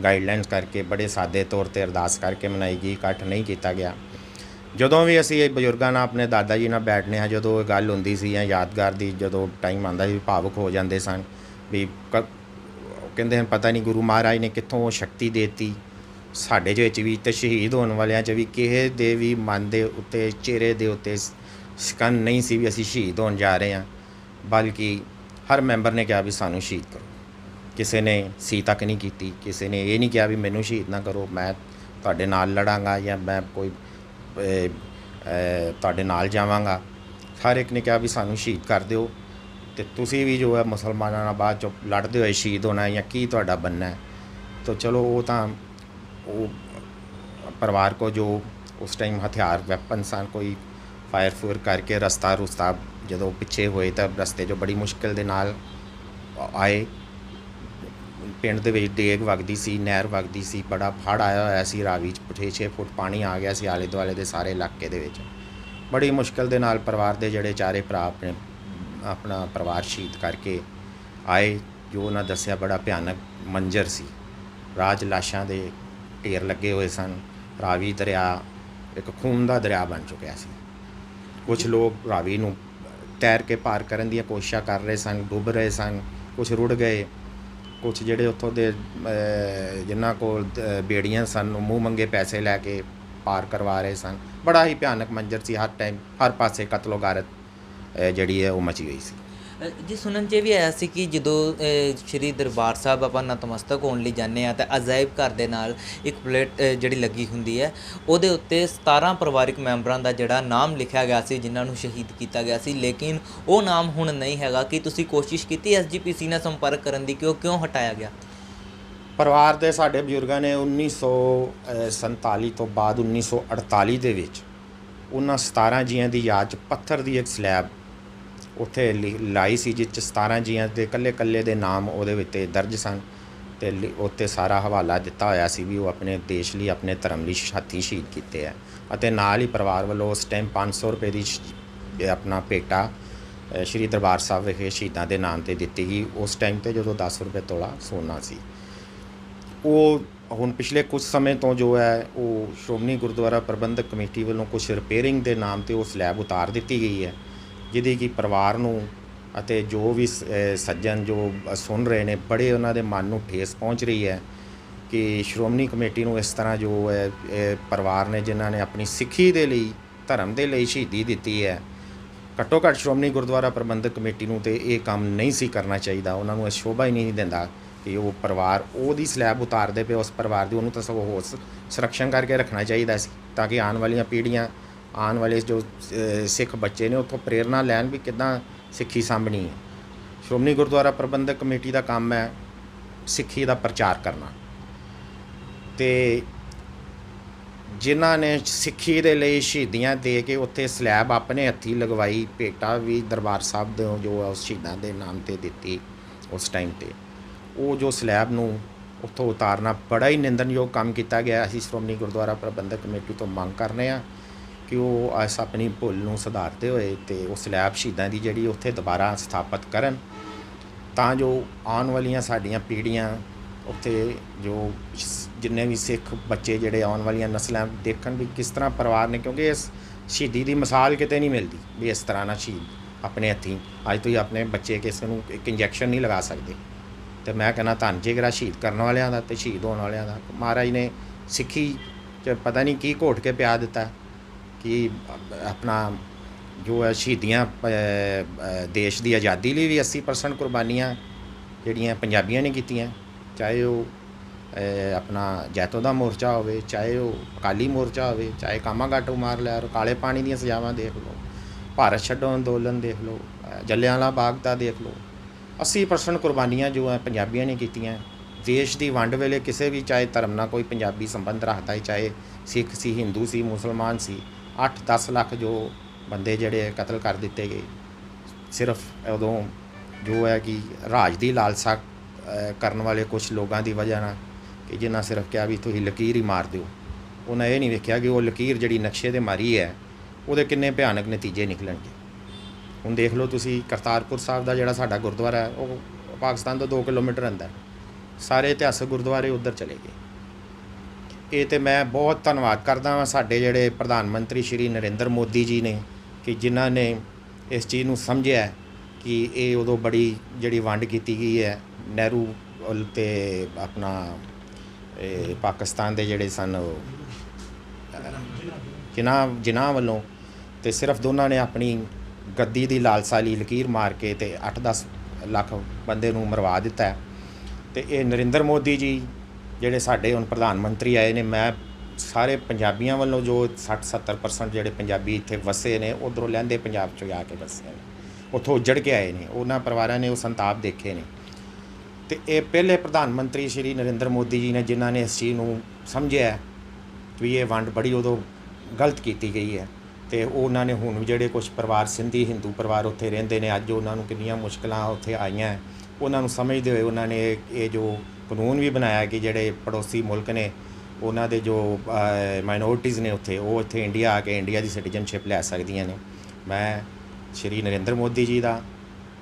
ਗਾਈਡਲਾਈਨਸ ਕਰਕੇ ਬੜੇ ਸਾਦੇ ਤੌਰ 'ਤੇ ਅਰਦਾਸ ਕਰਕੇ ਮਨਾਈ ਗਈ, ਇਕੱਠ ਨਹੀਂ ਕੀਤਾ ਗਿਆ। ਜਦੋਂ ਵੀ ਅਸੀਂ ਬਜ਼ੁਰਗਾਂ ਨਾਲ, ਆਪਣੇ ਦਾਦਾ ਜੀ ਨਾਲ ਬੈਠਦੇ ਹਾਂ, ਜਦੋਂ ਇਹ ਗੱਲ ਹੁੰਦੀ ਸੀ ਜਾਂ ਯਾਦਗਾਰ ਦੀ ਜਦੋਂ ਟਾਈਮ ਆਉਂਦਾ ਸੀ, ਭਾਵੁਕ ਹੋ ਜਾਂਦੇ ਸਨ ਵੀ ਕਹਿੰਦੇ ਹਨ ਪਤਾ ਨਹੀਂ ਗੁਰੂ ਮਹਾਰਾਜ ਨੇ ਕਿੱਥੋਂ ਉਹ ਸ਼ਕਤੀ ਦੇ ਦਿੱਤੀ ਸਾਡੇ ਵਿੱਚ ਵੀ, ਅਤੇ ਸ਼ਹੀਦ ਹੋਣ ਵਾਲਿਆਂ 'ਚ ਵੀ ਕਿਸੇ ਦੇ ਵੀ ਮਨ ਦੇ ਉੱਤੇ, ਚਿਹਰੇ ਦੇ ਉੱਤੇ ਸ਼ਿਕਨ ਨਹੀਂ ਸੀ ਵੀ ਅਸੀਂ ਸ਼ਹੀਦ ਹੋਣ ਜਾ ਰਹੇ ਹਾਂ, ਬਲਕਿ ਹਰ ਮੈਂਬਰ ਨੇ ਕਿਹਾ ਵੀ ਸਾਨੂੰ ਸ਼ਹੀਦ ਕਰੋ। ਕਿਸੇ ਨੇ ਸੀ ਤੱਕ ਨਹੀਂ ਕੀਤੀ, ਕਿਸੇ ਨੇ ਇਹ ਨਹੀਂ ਕਿਹਾ ਵੀ ਮੈਨੂੰ ਸ਼ਹੀਦ ਨਾ ਕਰੋ, ਮੈਂ ਤੁਹਾਡੇ ਨਾਲ ਲੜਾਂਗਾ ਜਾਂ ਮੈਂ ਕੋਈ ਤੁਹਾਡੇ ਨਾਲ ਜਾਵਾਂਗਾ। ਹਰ ਇੱਕ ਨੇ ਕਿਹਾ ਵੀ ਸਾਨੂੰ ਸ਼ਹੀਦ ਕਰ ਦਿਓ, ਅਤੇ ਤੁਸੀਂ ਵੀ ਜੋ ਹੈ ਮੁਸਲਮਾਨਾਂ ਨਾਲ ਬਾਅਦ 'ਚੋਂ ਲੜਦੇ ਹੋਏ ਸ਼ਹੀਦ ਹੋਣਾ ਜਾਂ ਕੀ ਤੁਹਾਡਾ ਬਣਨਾ ਹੈ। ਤਾਂ ਚਲੋ ਉਹ ਤਾਂ ਉਹ ਪਰਿਵਾਰ ਕੋ ਜੋ ਉਸ ਟਾਈਮ ਹਥਿਆਰ ਵੈਪਨ ਸਨ, ਕੋਈ ਫਾਇਰ ਫੂਰ ਕਰਕੇ ਰਸਤਾ ਜਦੋਂ ਪਿੱਛੇ ਹੋਏ ਤਾਂ ਰਸਤੇ 'ਚੋਂ ਬੜੀ ਮੁਸ਼ਕਿਲ ਦੇ ਨਾਲ ਆਏ। ਪਿੰਡ ਦੇ ਵਿੱਚ ਡੇਗ ਵਗਦੀ ਸੀ, ਨਹਿਰ ਵਗਦੀ ਸੀ, ਬੜਾ ਹੜ੍ਹ ਆਇਆ ਹੋਇਆ ਸੀ, ਰਾਵੀ 'ਚ 6 ਫੁੱਟ ਪਾਣੀ ਆ ਗਿਆ ਸੀ ਆਲੇ ਦੁਆਲੇ ਦੇ ਸਾਰੇ ਇਲਾਕੇ ਦੇ ਵਿੱਚ। ਬੜੀ ਮੁਸ਼ਕਿਲ ਦੇ ਨਾਲ ਪਰਿਵਾਰ ਦੇ ਜਿਹੜੇ ਚਾਰੇ ਭਰਾ ਆਪਣਾ ਪਰਿਵਾਰ ਸ਼ਹੀਦ ਕਰਕੇ ਆਏ। ਜੋ ਉਹਨਾਂ ਦੱਸਿਆ ਬੜਾ ਭਿਆਨਕ ਮੰਜ਼ਰ ਸੀ, ਰਾਜ ਲਾਸ਼ਾਂ ਦੇ ਢੇਰ ਲੱਗੇ ਹੋਏ ਸਨ। ਰਾਵੀ ਦਰਿਆ ਇੱਕ ਖੂਨ ਦਾ ਦਰਿਆ ਬਣ ਚੁੱਕਿਆ ਸੀ। ਕੁਝ ਲੋਕ ਰਾਵੀ ਨੂੰ ਤੈਰ ਕੇ ਪਾਰ ਕਰਨ ਦੀਆਂ ਕੋਸ਼ਿਸ਼ਾਂ ਕਰ ਰਹੇ ਸਨ, ਡੁੱਬ ਰਹੇ ਸਨ, ਕੁਝ ਰੁੜ ਗਏ, ਕੁਝ ਜਿਹੜੇ ਉੱਥੋਂ ਦੇ ਜਿਨ੍ਹਾਂ ਕੋਲ ਬੇੜੀਆਂ ਸਨ ਉਹ ਮੂੰਹ ਮੰਗੇ ਪੈਸੇ ਲੈ ਕੇ ਪਾਰ ਕਰਵਾ ਰਹੇ ਸਨ। ਬੜਾ ਹੀ ਭਿਆਨਕ ਮੰਜ਼ਰ ਸੀ। ਹਰ ਟਾਈਮ ਹਰ ਪਾਸੇ ਕਤਲੋ ਗਾਰਤ ਜਿਹੜੀ ਹੈ ਉਹ ਮਚੀ ਹੋਈ ਸੀ। ਜੀ ਸੁਣਨ 'ਚ ਵੀ ਆਇਆ ਸੀ ਕਿ ਜਦੋਂ ਸ਼੍ਰੀ ਦਰਬਾਰ ਸਾਹਿਬ ਆਪਾਂ ਨਤਮਸਤਕ ਹੋਣ ਲਈ ਜਾਂਦੇ ਹਾਂ ਤਾਂ ਅਜਾਇਬ ਘਰ ਦੇ ਨਾਲ ਇੱਕ ਪਲੇਟ ਜਿਹੜੀ ਲੱਗੀ ਹੁੰਦੀ ਹੈ, ਉਹਦੇ ਉੱਤੇ 17 ਪਰਿਵਾਰਿਕ ਮੈਂਬਰਾਂ ਦਾ ਜਿਹੜਾ ਨਾਮ ਲਿਖਿਆ ਗਿਆ ਸੀ ਜਿਨ੍ਹਾਂ ਨੂੰ ਸ਼ਹੀਦ ਕੀਤਾ ਗਿਆ ਸੀ, ਲੇਕਿਨ ਉਹ ਨਾਮ ਹੁਣ ਨਹੀਂ ਹੈਗਾ। ਕਿ ਤੁਸੀਂ ਕੋਸ਼ਿਸ਼ ਕੀਤੀ SGPC ਨਾਲ ਸੰਪਰਕ ਕਰਨ ਦੀ ਕਿ ਉਹ ਕਿਉਂ ਹਟਾਇਆ ਗਿਆ? ਪਰਿਵਾਰ ਦੇ ਸਾਡੇ ਬਜ਼ੁਰਗਾਂ ਨੇ 1947 ਤੋਂ ਬਾਅਦ 1948 ਦੇ ਵਿੱਚ ਉਹਨਾਂ 17 ਜੀਆਂ ਦੀ ਯਾਦ 'ਚ ਪੱਥਰ ਦੀ ਇੱਕ ਸਲੈਬ ਉੱਥੇ ਲਾਈ ਸੀ, ਜਿਸ 'ਚ 17 ਜੀਆਂ ਦੇ ਇਕੱਲੇ ਦੇ ਨਾਮ ਉਹਦੇ ਵਿੱਚ ਦਰਜ ਸਨ, ਅਤੇ ਉੱਤੇ ਸਾਰਾ ਹਵਾਲਾ ਦਿੱਤਾ ਹੋਇਆ ਸੀ ਵੀ ਉਹ ਆਪਣੇ ਦੇਸ਼ ਲਈ, ਆਪਣੇ ਧਰਮ ਲਈ ਹੱਥੀਂ ਸ਼ਹੀਦ ਕੀਤੇ ਹੈ। ਅਤੇ ਨਾਲ ਹੀ ਪਰਿਵਾਰ ਵੱਲੋਂ ਉਸ ਟਾਈਮ 500 ਰੁਪਏ ਦੀ ਆਪਣਾ ਭੇਟਾ ਸ਼੍ਰੀ ਦਰਬਾਰ ਸਾਹਿਬ ਵਿਖੇ ਸ਼ਹੀਦਾਂ ਦੇ ਨਾਮ 'ਤੇ ਦਿੱਤੀ ਗਈ। ਉਸ ਟਾਈਮ 'ਤੇ ਜਦੋਂ 10 ਰੁਪਏ ਤੋਲਾ ਸੋਨਾ ਸੀ। ਉਹ ਹੁਣ ਪਿਛਲੇ ਕੁਝ ਸਮੇਂ ਤੋਂ ਜੋ ਹੈ ਉਹ ਸ਼੍ਰੋਮਣੀ ਗੁਰਦੁਆਰਾ ਪ੍ਰਬੰਧਕ ਕਮੇਟੀ ਵੱਲੋਂ ਕੁਝ ਰਿਪੇਅਰਿੰਗ ਦੇ ਨਾਮ 'ਤੇ ਉਹ ਸਲੈਬ ਉਤਾਰ ਦਿੱਤੀ ਗਈ ਹੈ, ਜਿਹਦੀ ਕਿ ਪਰਿਵਾਰ ਨੂੰ ਅਤੇ ਜੋ ਵੀ ਸੱਜਣ ਜੋ ਸੁਣ ਰਹੇ ਨੇ, ਬੜੇ ਉਹਨਾਂ ਦੇ ਮਨ ਨੂੰ ਠੇਸ ਪਹੁੰਚ ਰਹੀ ਹੈ ਕਿ ਸ਼੍ਰੋਮਣੀ ਕਮੇਟੀ ਨੂੰ ਇਸ ਤਰ੍ਹਾਂ ਜੋ ਹੈ ਇਹ ਪਰਿਵਾਰ ਨੇ ਜਿਨ੍ਹਾਂ ਨੇ ਆਪਣੀ ਸਿੱਖੀ ਦੇ ਲਈ, ਧਰਮ ਦੇ ਲਈ ਸ਼ਹੀਦੀ ਦਿੱਤੀ ਹੈ, ਘੱਟੋ ਘੱਟ ਸ਼੍ਰੋਮਣੀ ਗੁਰਦੁਆਰਾ ਪ੍ਰਬੰਧਕ ਕਮੇਟੀ ਨੂੰ ਤੇ ਇਹ ਕੰਮ ਨਹੀਂ ਸੀ ਕਰਨਾ ਚਾਹੀਦਾ। ਉਹਨਾਂ ਨੂੰ ਇਹ ਸ਼ੋਭਾ ਹੀ ਨਹੀਂ ਦਿੰਦਾ ਕਿ ਉਹ ਪਰਿਵਾਰ ਉਹਦੀ ਸਲੈਬ ਉਤਾਰਦੇ ਪਏ ਉਸ ਪਰਿਵਾਰ ਦੀ। ਉਹਨੂੰ ਤਾਂ ਸਗੋਂ ਹੋਰ ਸੰਰਕਸ਼ਣ ਕਰਕੇ ਰੱਖਣਾ ਚਾਹੀਦਾ ਸੀ ਤਾਂ ਕਿ ਆਉਣ ਵਾਲੀਆਂ ਪੀੜ੍ਹੀਆਂ, ਆਉਣ ਵਾਲੇ ਜੋ ਸਿੱਖ ਬੱਚੇ ਨੇ ਉੱਥੋਂ ਪ੍ਰੇਰਨਾ ਲੈਣ ਵੀ ਕਿੱਦਾਂ ਸਿੱਖੀ ਸਾਂਭਣੀ ਹੈ। ਸ਼੍ਰੋਮਣੀ ਗੁਰਦੁਆਰਾ ਪ੍ਰਬੰਧਕ ਕਮੇਟੀ ਦਾ ਕੰਮ ਹੈ ਸਿੱਖੀ ਦਾ ਪ੍ਰਚਾਰ ਕਰਨਾ, ਅਤੇ ਜਿਨ੍ਹਾਂ ਨੇ ਸਿੱਖੀ ਦੇ ਲਈ ਸ਼ਹੀਦੀਆਂ ਦੇ ਕੇ ਉੱਥੇ ਸਲੈਬ ਆਪਣੇ ਹੱਥੀਂ ਲਗਵਾਈ, ਭੇਟਾ ਵੀ ਦਰਬਾਰ ਸਾਹਿਬ ਦੇ ਜੋ ਉਸ ਸ਼ਹੀਦਾਂ ਦੇ ਨਾਮ 'ਤੇ ਦਿੱਤੀ ਉਸ ਟਾਈਮ 'ਤੇ, ਉਹ ਜੋ ਸਲੈਬ ਨੂੰ ਉੱਥੋਂ ਉਤਾਰਨਾ ਬੜਾ ਹੀ ਨਿੰਦਣਯੋਗ ਕੰਮ ਕੀਤਾ ਗਿਆ। ਅਸੀਂ ਸ਼੍ਰੋਮਣੀ ਗੁਰਦੁਆਰਾ ਪ੍ਰਬੰਧਕ ਕਮੇਟੀ ਤੋਂ ਮੰਗ ਕਰਨੇ ਆ ਕਿ ਉਹ ਇਸ ਆਪਣੀ ਭੁੱਲ ਨੂੰ ਸੁਧਾਰਦੇ ਹੋਏ ਅਤੇ ਉਹ ਸਲੈਬ ਸ਼ਹੀਦਾਂ ਦੀ ਜਿਹੜੀ ਉੱਥੇ ਦੁਬਾਰਾ ਸਥਾਪਿਤ ਕਰਨ, ਤਾਂ ਜੋ ਆਉਣ ਵਾਲੀਆਂ ਸਾਡੀਆਂ ਪੀੜ੍ਹੀਆਂ ਉੱਥੇ ਜੋ ਜਿੰਨੇ ਵੀ ਸਿੱਖ ਬੱਚੇ ਜਿਹੜੇ ਆਉਣ ਵਾਲੀਆਂ ਨਸਲਾਂ ਦੇਖਣ ਵੀ ਕਿਸ ਤਰ੍ਹਾਂ ਪਰਿਵਾਰ ਨੇ, ਕਿਉਂਕਿ ਇਸ ਸ਼ਹੀਦੀ ਦੀ ਮਿਸਾਲ ਕਿਤੇ ਨਹੀਂ ਮਿਲਦੀ ਵੀ ਇਸ ਤਰ੍ਹਾਂ ਨਾਲ ਸ਼ਹੀਦ ਆਪਣੇ ਹੱਥੀਂ। ਅੱਜ ਤੁਸੀਂ ਆਪਣੇ ਬੱਚੇ ਕਿਸੇ ਨੂੰ ਇੱਕ ਇੰਜੈਕਸ਼ਨ ਨਹੀਂ ਲਗਾ ਸਕਦੇ, ਅਤੇ ਮੈਂ ਕਹਿੰਦਾ ਧੰਨ ਜੇਕਰਾ ਸ਼ਹੀਦ ਕਰਨ ਵਾਲਿਆਂ ਦਾ ਅਤੇ ਸ਼ਹੀਦ ਹੋਣ ਵਾਲਿਆਂ ਦਾ। ਮਹਾਰਾਜ ਨੇ ਸਿੱਖੀ 'ਚ ਪਤਾ ਨਹੀਂ ਕੀ ਘੋਟ ਕੇ ਪਿਆ ਦਿੱਤਾ ਕਿ ਆਪਣਾ ਜੋ ਹੈ ਸ਼ਹੀਦੀਆਂ ਦੇਸ਼ ਦੀ ਆਜ਼ਾਦੀ ਲਈ ਵੀ 80% ਕੁਰਬਾਨੀਆਂ ਜਿਹੜੀਆਂ ਪੰਜਾਬੀਆਂ ਨੇ ਕੀਤੀਆਂ, ਚਾਹੇ ਉਹ ਆਪਣਾ ਜੈਤੋ ਦਾ ਮੋਰਚਾ ਹੋਵੇ, ਚਾਹੇ ਉਹ ਅਕਾਲੀ ਮੋਰਚਾ ਹੋਵੇ, ਚਾਹੇ ਕਾਮਾਗਾਟੂ ਮਾਰ ਲਿਆ, ਕਾਲੇ ਪਾਣੀ ਦੀਆਂ ਸਜ਼ਾਵਾਂ ਦੇਖ ਲਓ, ਭਾਰਤ ਛੱਡੋ ਅੰਦੋਲਨ ਦੇਖ ਲਓ, ਜਲਿਆਂਵਾਲਾ ਬਾਗ ਦਾ ਦੇਖ ਲਓ। 80% ਕੁਰਬਾਨੀਆਂ ਜੋ ਹੈ ਪੰਜਾਬੀਆਂ ਨੇ ਕੀਤੀਆਂ। ਦੇਸ਼ ਦੀ ਵੰਡ ਵੇਲੇ ਕਿਸੇ ਵੀ ਚਾਹੇ ਧਰਮ ਨਾਲ ਕੋਈ ਪੰਜਾਬੀ ਸੰਬੰਧ ਰੱਖਦਾ ਹੈ, ਚਾਹੇ ਸਿੱਖ ਸੀ, ਹਿੰਦੂ ਸੀ, ਮੁਸਲਮਾਨ ਸੀ, 8-10 ਲੱਖ ਜੋ ਬੰਦੇ ਜਿਹੜੇ ਕਤਲ ਕਰ ਦਿੱਤੇ ਗਏ ਸਿਰਫ ਉਦੋਂ ਜੋ ਹੈ ਕਿ ਰਾਜ ਦੀ ਲਾਲਸਾ ਕਰਨ ਵਾਲੇ ਕੁਝ ਲੋਕਾਂ ਦੀ ਵਜ੍ਹਾ ਨਾਲ, ਕਿ ਜਿਨ੍ਹਾਂ ਸਿਰਫ ਕਿਹਾ ਵੀ ਤੁਸੀਂ ਲਕੀਰ ਹੀ ਮਾਰ ਦਿਓ। ਉਹਨਾਂ ਇਹ ਨਹੀਂ ਵੇਖਿਆ ਕਿ ਉਹ ਲਕੀਰ ਜਿਹੜੀ ਨਕਸ਼ੇ 'ਤੇ ਮਾਰੀ ਹੈ ਉਹਦੇ ਕਿੰਨੇ ਭਿਆਨਕ ਨਤੀਜੇ ਨਿਕਲਣਗੇ। ਹੁਣ ਦੇਖ ਲਓ ਤੁਸੀਂ ਕਰਤਾਰਪੁਰ ਸਾਹਿਬ ਦਾ ਜਿਹੜਾ ਸਾਡਾ ਗੁਰਦੁਆਰਾ ਹੈ ਉਹ ਪਾਕਿਸਤਾਨ ਤੋਂ 2 ਕਿਲੋਮੀਟਰ ਅੰਦਰ, ਸਾਰੇ ਇਤਿਹਾਸਕ ਗੁਰਦੁਆਰੇ ਉੱਧਰ ਚਲੇ ਗਏ। ਇਹ ਤਾਂ ਮੈਂ ਬਹੁਤ ਧੰਨਵਾਦ ਕਰਦਾ ਹਾਂ ਸਾਡੇ ਜਿਹੜੇ ਪ੍ਰਧਾਨ ਮੰਤਰੀ ਸ਼੍ਰੀ ਨਰਿੰਦਰ ਮੋਦੀ ਜੀ ਨੇ, ਕਿ ਜਿਨ੍ਹਾਂ ਨੇ ਇਸ ਚੀਜ਼ ਨੂੰ ਸਮਝਿਆ ਕਿ ਇਹ ਉਦੋਂ ਬੜੀ ਜਿਹੜੀ ਵੰਡ ਕੀਤੀ ਗਈ ਹੈ ਨਹਿਰੂ ਅਤੇ ਆਪਣਾ ਪਾਕਿਸਤਾਨ ਦੇ ਜਿਹੜੇ ਸਨ ਜਿਨ੍ਹਾਂ ਵੱਲੋਂ, ਅਤੇ ਸਿਰਫ ਦੋਨਾਂ ਨੇ ਆਪਣੀ ਗੱਦੀ ਦੀ ਲਾਲਸਾ ਲਈ ਲਕੀਰ ਮਾਰ ਕੇ ਅਤੇ 8-10 ਲੱਖ ਬੰਦੇ ਨੂੰ ਮਰਵਾ ਦਿੱਤਾ। ਅਤੇ ਇਹ ਨਰਿੰਦਰ ਮੋਦੀ ਜੀ ਜਿਹੜੇ ਸਾਡੇ ਹੁਣ ਪ੍ਰਧਾਨ ਮੰਤਰੀ ਆਏ ਨੇ, ਮੈਂ ਸਾਰੇ ਪੰਜਾਬੀਆਂ ਵੱਲੋਂ ਜੋ 60-70% ਜਿਹੜੇ ਪੰਜਾਬੀ ਇੱਥੇ ਵਸੇ ਨੇ, ਉੱਧਰੋਂ ਲਹਿੰਦੇ ਪੰਜਾਬ 'ਚੋਂ ਆ ਕੇ ਵਸੇ ਨੇ, ਉੱਥੋਂ ਉੱਜੜ ਕੇ ਆਏ ਨੇ, ਉਹਨਾਂ ਪਰਿਵਾਰਾਂ ਨੇ ਉਹ ਸੰਤਾਪ ਦੇਖੇ ਨੇ। ਅਤੇ ਇਹ ਪਹਿਲੇ ਪ੍ਰਧਾਨ ਮੰਤਰੀ ਸ਼੍ਰੀ ਨਰਿੰਦਰ ਮੋਦੀ ਜੀ ਨੇ ਜਿਨ੍ਹਾਂ ਨੇ ਇਸ ਚੀਜ਼ ਨੂੰ ਸਮਝਿਆ ਵੀ ਇਹ ਵੰਡ ਬੜੀ ਉਦੋਂ ਗਲਤ ਕੀਤੀ ਗਈ ਹੈ। ਅਤੇ ਉਹਨਾਂ ਨੇ ਹੁਣ ਜਿਹੜੇ ਕੁਛ ਪਰਿਵਾਰ ਸਿੰਧੀ ਹਿੰਦੂ ਪਰਿਵਾਰ ਉੱਥੇ ਰਹਿੰਦੇ ਨੇ, ਅੱਜ ਉਹਨਾਂ ਨੂੰ ਕਿੰਨੀਆਂ ਮੁਸ਼ਕਿਲਾਂ ਉੱਥੇ ਆਈਆਂ, ਉਹਨਾਂ ਨੂੰ ਸਮਝਦੇ ਹੋਏ ਉਹਨਾਂ ਨੇ ਇਹ ਜੋ ਕਾਨੂੰਨ ਵੀ ਬਣਾਇਆ ਕਿ ਜਿਹੜੇ ਪੜੋਸੀ ਮੁਲਕ ਨੇ ਉਹਨਾਂ ਦੇ ਜੋ ਮਾਈਨੋਰਟੀਜ਼ ਨੇ ਉੱਥੇ, ਉਹ ਇੱਥੇ ਇੰਡੀਆ ਆ ਕੇ ਇੰਡੀਆ ਦੀ ਸਿਟੀਜ਼ਨਸ਼ਿਪ ਲੈ ਸਕਦੀਆਂ ਨੇ। ਮੈਂ ਸ਼੍ਰੀ ਨਰਿੰਦਰ ਮੋਦੀ ਜੀ ਦਾ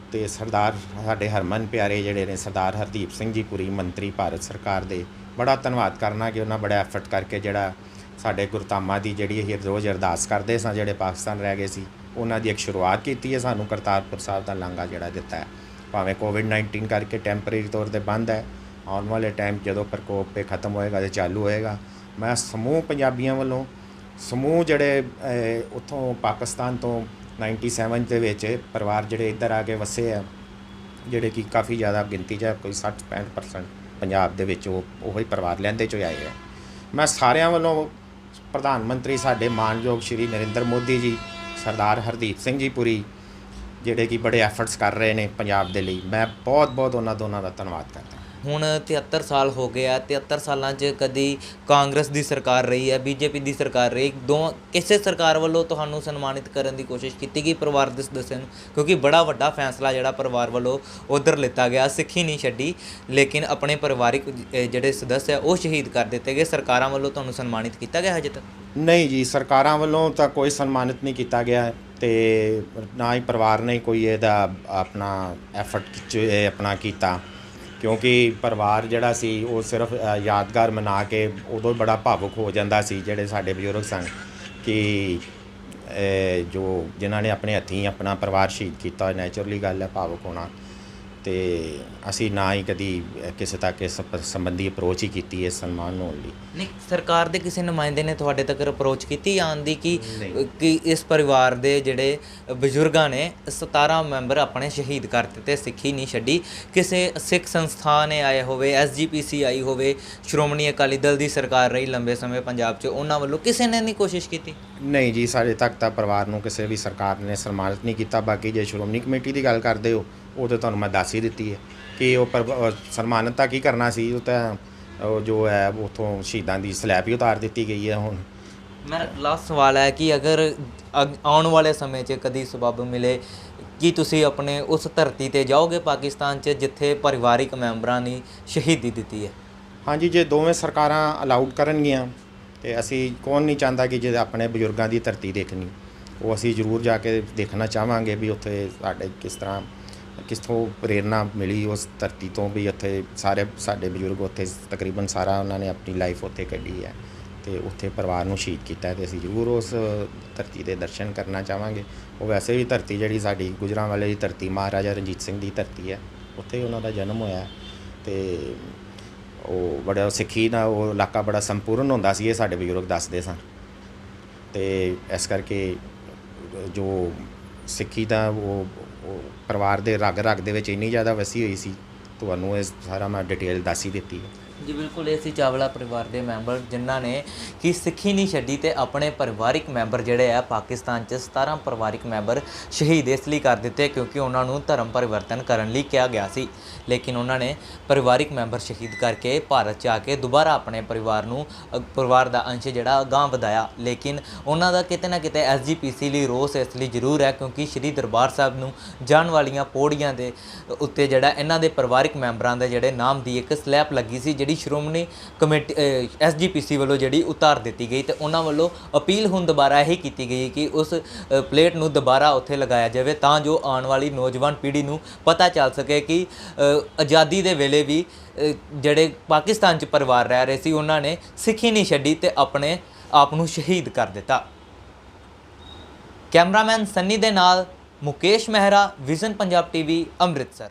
ਅਤੇ ਸਰਦਾਰ ਸਾਡੇ ਹਰਮਨ ਪਿਆਰੇ ਜਿਹੜੇ ਨੇ ਸਰਦਾਰ ਹਰਦੀਪ ਸਿੰਘ ਜੀ ਪੁਰੀ ਮੰਤਰੀ ਭਾਰਤ ਸਰਕਾਰ ਦੇ, ਬੜਾ ਧੰਨਵਾਦ ਕਰਨਾ ਕਿ ਉਹਨਾਂ ਬੜਾ ਐਫਰਟ ਕਰਕੇ ਜਿਹੜਾ ਸਾਡੇ ਗੁਰਧਾਮਾਂ ਦੀ ਜਿਹੜੀ ਇਹ ਰੋਜ਼ ਅਰਦਾਸ ਕਰਦੇ ਸਾਂ ਜਿਹੜੇ ਪਾਕਿਸਤਾਨ ਰਹਿ ਗਏ ਸੀ, ਉਹਨਾਂ ਦੀ ਇੱਕ ਸ਼ੁਰੂਆਤ ਕੀਤੀ ਹੈ। ਸਾਨੂੰ ਕਰਤਾਰਪੁਰ ਸਾਹਿਬ ਦਾ ਲਾਂਘਾ ਜਿਹੜਾ ਦਿੱਤਾ ਹੈ, ਭਾਵੇਂ ਕੋਵਿਡ-19 ਕਰਕੇ ਟੈਂਪਰੇਰੀ ਤੌਰ 'ਤੇ ਬੰਦ ਹੈ, ਆਉਣ ਵਾਲੇ ਟਾਈਮ ਜਦੋਂ ਪ੍ਰਕੋਪ ਖਤਮ ਹੋਏਗਾ ਅਤੇ ਚਾਲੂ ਹੋਏਗਾ। ਮੈਂ ਸਮੂਹ ਪੰਜਾਬੀਆਂ ਵੱਲੋਂ, ਸਮੂਹ ਜਿਹੜੇ ਉੱਥੋਂ ਪਾਕਿਸਤਾਨ ਤੋਂ 97 ਦੇ ਵਿੱਚ ਪਰਿਵਾਰ ਜਿਹੜੇ ਇੱਧਰ ਆ ਕੇ ਵਸੇ ਆ, ਜਿਹੜੇ ਕਿ ਕਾਫੀ ਜ਼ਿਆਦਾ ਗਿਣਤੀ 'ਚ ਕੋਈ 60-65% ਪੰਜਾਬ ਦੇ ਵਿੱਚ ਉਹ ਹੀ ਪਰਿਵਾਰ ਲਹਿੰਦੇ 'ਚੋਂ ਆਏ ਆ। ਮੈਂ ਸਾਰਿਆਂ ਵੱਲੋਂ ਪ੍ਰਧਾਨ ਮੰਤਰੀ ਸਾਡੇ ਮਾਣਯੋਗ ਸ਼੍ਰੀ ਨਰਿੰਦਰ ਮੋਦੀ ਜੀ, ਸਰਦਾਰ ਹਰਦੀਪ ਸਿੰਘ ਜੀ ਪੁਰੀ ਜਿਹੜੇ ਕਿ ਬੜੇ ਐਫਰਟਸ ਕਰ ਰਹੇ ਨੇ ਪੰਜਾਬ ਦੇ ਲਈ, ਮੈਂ ਬਹੁਤ ਉਹਨਾਂ ਦੋਨਾਂ ਦਾ ਧੰਨਵਾਦ ਕਰਦਾ। ਹੁਣ 73 ਸਾਲ ਹੋ ਗਏ ਆ, 73 ਸਾਲਾਂ 'ਚ ਕਦੀ ਕਾਂਗਰਸ ਦੀ ਸਰਕਾਰ ਰਹੀ ਹੈ, ਬੀਜੇਪੀ ਦੀ ਸਰਕਾਰ ਰਹੀ, ਕਿਸੇ ਸਰਕਾਰ ਵੱਲੋਂ ਤੁਹਾਨੂੰ ਸਨਮਾਨਿਤ ਕਰਨ ਦੀ ਕੋਸ਼ਿਸ਼ ਕੀਤੀ ਗਈ ਪਰਿਵਾਰ ਦੇ ਸਦੱਸਿਆਂ ਨੂੰ? ਕਿਉਂਕਿ ਬੜਾ ਵੱਡਾ ਫੈਸਲਾ ਜਿਹੜਾ ਪਰਿਵਾਰ ਵੱਲੋਂ ਉੱਧਰ ਲਿੱਤਾ ਗਿਆ, ਸਿੱਖੀ ਨਹੀਂ ਛੱਡੀ, ਲੇਕਿਨ ਆਪਣੇ ਪਰਿਵਾਰਿਕ ਜਿਹੜੇ ਸਦੱਸ ਆ ਉਹ ਸ਼ਹੀਦ ਕਰ ਦਿੱਤੇ ਗਏ। ਸਰਕਾਰਾਂ ਵੱਲੋਂ ਤੁਹਾਨੂੰ ਸਨਮਾਨਿਤ ਕੀਤਾ ਗਿਆ ਹਜੇ ਤੱਕ? ਨਹੀਂ ਜੀ, ਸਰਕਾਰਾਂ ਵੱਲੋਂ ਤਾਂ ਕੋਈ ਸਨਮਾਨਿਤ ਨਹੀਂ ਕੀਤਾ ਗਿਆ। ਤੇ ਨਾ ਹੀ ਪਰਿਵਾਰ ਨੇ ਕੋਈ ਇਹਦਾ ਆਪਣਾ ਐਫਰਟ ਆਪਣਾ ਕੀਤਾ, ਕਿਉਂਕਿ ਪਰਿਵਾਰ ਜਿਹੜਾ ਸੀ ਉਹ ਸਿਰਫ ਯਾਦਗਾਰ ਮਨਾ ਕੇ ਉਦੋਂ ਬੜਾ ਭਾਵੁਕ ਹੋ ਜਾਂਦਾ ਸੀ, ਜਿਹੜੇ ਸਾਡੇ ਬਜ਼ੁਰਗ ਸਨ ਕਿ ਜੋ ਜਿਨ੍ਹਾਂ ਨੇ ਆਪਣੇ ਹੱਥੀਂ ਆਪਣਾ ਪਰਿਵਾਰ ਸ਼ਹੀਦ ਕੀਤਾ, ਨੈਚੁਰਲੀ ਗੱਲ ਹੈ ਭਾਵੁਕ ਹੋਣਾ। ਤੇ ਅਸੀਂ ਨਾ ਹੀ ਕਦੀ ਕਿਸੇ ਤੱਕ ਇਸ ਸੰਬੰਧੀ ਅਪਰੋਚ ਹੀ ਕੀਤੀ ਇਸ ਸਨਮਾਨ ਹੋਣ ਲਈ। ਨਹੀਂ, ਸਰਕਾਰ ਦੇ ਕਿਸੇ ਨੁਮਾਇੰਦੇ ਨੇ ਤੁਹਾਡੇ ਤੱਕ ਅਪਰੋਚ ਕੀਤੀ ਆਉਣ ਦੀ ਕਿ ਨਹੀਂ। ਇਸ ਪਰਿਵਾਰ ਦੇ ਜਿਹੜੇ ਬਜ਼ੁਰਗਾਂ ਨੇ 17 ਮੈਂਬਰ ਆਪਣੇ ਸ਼ਹੀਦ ਕਰ ਦਿੱਤੇ, ਸਿੱਖੀ ਨਹੀਂ ਛੱਡੀ? ਕਿਸੇ ਸਿੱਖ ਸੰਸਥਾ ਨੇ ਆਏ ਹੋਵੇ, SGPC ਆਈ ਹੋਵੇ, ਸ਼੍ਰੋਮਣੀ ਅਕਾਲੀ ਦਲ ਦੀ ਸਰਕਾਰ ਰਹੀ ਲੰਬੇ ਸਮੇਂ ਪੰਜਾਬ 'ਚ, ਉਹਨਾਂ ਵੱਲੋਂ ਕਿਸੇ ਨੇ ਨਹੀਂ ਕੋਸ਼ਿਸ਼ ਕੀਤੀ? ਨਹੀਂ ਜੀ, ਸਾਡੇ ਤੱਕ ਤਾਂ ਪਰਿਵਾਰ ਨੂੰ ਕਿਸੇ ਵੀ ਸਰਕਾਰ ਨੇ ਸਨਮਾਨਿਤ ਨਹੀਂ ਕੀਤਾ। ਬਾਕੀ ਜੇ ਸ਼੍ਰੋਮਣੀ ਕਮੇਟੀ ਦੀ ਗੱਲ ਕਰਦੇ ਹੋ, ਉਹ ਤਾਂ ਤੁਹਾਨੂੰ ਮੈਂ ਦੱਸ ਹੀ ਦਿੱਤੀ ਹੈ ਕਿ ਉਹ ਸਨਮਾਨਿਤ ਤਾਂ ਕੀ ਕਰਨਾ ਸੀ, ਉਹ ਤਾਂ ਉਹ ਜੋ ਹੈ ਉੱਥੋਂ ਸ਼ਹੀਦਾਂ ਦੀ ਸਲੈਬ ਹੀ ਉਤਾਰ ਦਿੱਤੀ ਗਈ ਹੈ। ਹੁਣ ਮੇਰਾ ਲਾਸਟ ਸਵਾਲ ਹੈ ਕਿ ਅਗਰ ਆਉਣ ਵਾਲੇ ਸਮੇਂ 'ਚ ਕਦੀ ਸਬੱਬ ਮਿਲੇ ਕੀ ਤੁਸੀਂ ਆਪਣੇ ਉਸ ਧਰਤੀ 'ਤੇ ਜਾਓਗੇ ਪਾਕਿਸਤਾਨ 'ਚ ਜਿੱਥੇ ਪਰਿਵਾਰਿਕ ਮੈਂਬਰਾਂ ਨੇ ਸ਼ਹੀਦੀ ਦਿੱਤੀ ਹੈ? ਹਾਂਜੀ, ਜੇ ਦੋਵੇਂ ਸਰਕਾਰਾਂ ਅਲਾਉਡ ਕਰਨਗੀਆਂ ਤੇ ਅਸੀਂ ਕੌਣ ਨਹੀਂ ਚਾਹੁੰਦਾ ਕਿ ਜੇ ਆਪਣੇ ਬਜ਼ੁਰਗਾਂ ਦੀ ਧਰਤੀ ਦੇਖਣੀ, ਉਹ ਅਸੀਂ ਜ਼ਰੂਰ ਜਾ ਕੇ ਦੇਖਣਾ ਚਾਹਾਂਗੇ ਵੀ ਉੱਥੇ ਸਾਡੇ ਕਿੱਥੋਂ ਪ੍ਰੇਰਨਾ ਮਿਲੀ ਉਸ ਧਰਤੀ ਤੋਂ, ਵੀ ਉੱਥੇ ਸਾਰੇ ਸਾਡੇ ਬਜ਼ੁਰਗ ਉੱਥੇ ਤਕਰੀਬਨ ਸਾਰਾ ਉਹਨਾਂ ਨੇ ਆਪਣੀ ਲਾਈਫ ਉੱਥੇ ਕੱਢੀ ਹੈ ਤੇ ਉੱਥੇ ਪਰਿਵਾਰ ਨੂੰ ਸ਼ਹੀਦ ਕੀਤਾ ਹੈ, ਤੇ ਅਸੀਂ ਜ਼ਰੂਰ ਉਸ ਧਰਤੀ ਦੇ ਦਰਸ਼ਨ ਕਰਨਾ ਚਾਹਾਂਗੇ। ਉਹ ਵੈਸੇ ਵੀ ਧਰਤੀ ਜਿਹੜੀ ਸਾਡੀ ਗੁਜਰਾਂਵਾਲੇ ਦੀ ਧਰਤੀ, ਮਹਾਰਾਜਾ ਰਣਜੀਤ ਸਿੰਘ ਦੀ ਧਰਤੀ ਹੈ, ਉੱਥੇ ਉਹਨਾਂ ਦਾ ਜਨਮ ਹੋਇਆ ਤੇ ਉਹ ਬੜਾ ਸਿੱਖੀ ਨਾਲ ਉਹ ਇਲਾਕਾ ਬੜਾ ਸੰਪੂਰਨ ਹੁੰਦਾ ਸੀ, ਇਹ ਸਾਡੇ ਬਜ਼ੁਰਗ ਦੱਸਦੇ ਸਨ। ਤੇ ਇਸ ਕਰਕੇ ਜੋ ਸਿੱਖੀ ਦਾ ਉਹ ਪਰਿਵਾਰ ਦੇ ਰਗ ਦੇ ਵਿੱਚ ਇੰਨੀ ਜ਼ਿਆਦਾ ਵਸੀ ਹੋਈ ਸੀ, ਤੁਹਾਨੂੰ ਇਹ ਸਾਰਾ ਮੈਂ ਡਿਟੇਲ ਦੱਸ ਹੀ ਦਿੱਤੀ ਹੈ। ਜੀ ਬਿਲਕੁਲ, ਇਹ ਸੀ ਚਾਵਲਾ ਪਰਿਵਾਰ ਦੇ ਮੈਂਬਰ ਜਿਨ੍ਹਾਂ ਨੇ ਕਿ ਸਿੱਖੀ ਨਹੀਂ ਛੱਡੀ ਤੇ ਆਪਣੇ ਪਰਿਵਾਰਿਕ ਮੈਂਬਰ ਜਿਹੜੇ ਆ ਪਾਕਿਸਤਾਨ 'ਚ 17 ਪਰਿਵਾਰਿਕ ਮੈਂਬਰ ਸ਼ਹੀਦ ਇਸ ਲਈ ਕਰ ਦਿੱਤੇ ਕਿਉਂਕਿ ਉਹਨਾਂ ਨੂੰ ਧਰਮ ਪਰਿਵਰਤਨ ਕਰਨ ਲਈ ਕਿਹਾ ਗਿਆ ਸੀ, ਲੇਕਿਨ ਉਹਨਾਂ ਨੇ ਪਰਿਵਾਰਿਕ ਮੈਂਬਰ ਸ਼ਹੀਦ ਕਰਕੇ ਭਾਰਤ 'ਚ ਆ ਕੇ ਦੁਬਾਰਾ ਆਪਣੇ ਪਰਿਵਾਰ ਦਾ ਅੰਸ਼ ਜਿਹੜਾ ਅਗਾਂਹ ਵਧਾਇਆ। ਲੇਕਿਨ ਉਹਨਾਂ ਦਾ ਕਿਤੇ ਨਾ ਕਿਤੇ SGPC ਲਈ ਰੋਸ ਇਸ ਲਈ ਜ਼ਰੂਰ ਹੈ ਕਿਉਂਕਿ ਸ਼੍ਰੀ ਦਰਬਾਰ ਸਾਹਿਬ ਨੂੰ ਜਾਣ ਵਾਲੀਆਂ ਪੌੜੀਆਂ ਦੇ ਉੱਤੇ ਜਿਹੜਾ ਇਹਨਾਂ ਦੇ ਪਰਿਵਾਰਿਕ ਮੈਂਬਰਾਂ ਦੇ ਜਿਹੜੇ ਨਾਮ ਦੀ ਇੱਕ ਸਲੈਬ ਲੱਗੀ ਸੀ, ਜਿਹੜੀ ਸ਼੍ਰੋਮਣੀ ਕਮੇਟੀ SGPC ਵੱਲੋਂ ਜਿਹੜੀ ਉਤਾਰ ਦਿੱਤੀ ਗਈ, ਤੇ ਉਹਨਾਂ ਵੱਲੋਂ ਅਪੀਲ ਹੁਣ ਦੁਬਾਰਾ ਇਹੀ ਕੀਤੀ ਗਈ ਕਿ ਉਸ ਪਲੇਟ ਨੂੰ ਦੁਬਾਰਾ ਉੱਥੇ ਲਗਾਇਆ ਜਾਵੇ ਤਾਂ ਜੋ ਆਉਣ ਵਾਲੀ ਨੌਜਵਾਨ ਪੀੜ੍ਹੀ ਨੂੰ ਪਤਾ ਚੱਲ ਸਕੇ ਕਿ ਆਜ਼ਾਦੀ ਦੇ ਵੇਲੇ ਵੀ ਜਿਹੜੇ ਪਾਕਿਸਤਾਨ 'ਚ ਪਰਿਵਾਰ ਰਹਿ ਰਹੇ ਸੀ ਉਹਨਾਂ ਨੇ ਸਿੱਖੀ ਨਹੀਂ ਛੱਡੀ ਤੇ ਆਪਣੇ ਆਪ ਨੂੰ ਸ਼ਹੀਦ ਕਰ ਦਿੱਤਾ। ਕੈਮਰਾਮੈਨ ਸੰਨੀ ਦੇ ਨਾਲ ਮੁਕੇਸ਼ ਮਹਿਰਾ, ਵਿਜ਼ਨ ਪੰਜਾਬ TV, ਅੰਮ੍ਰਿਤਸਰ।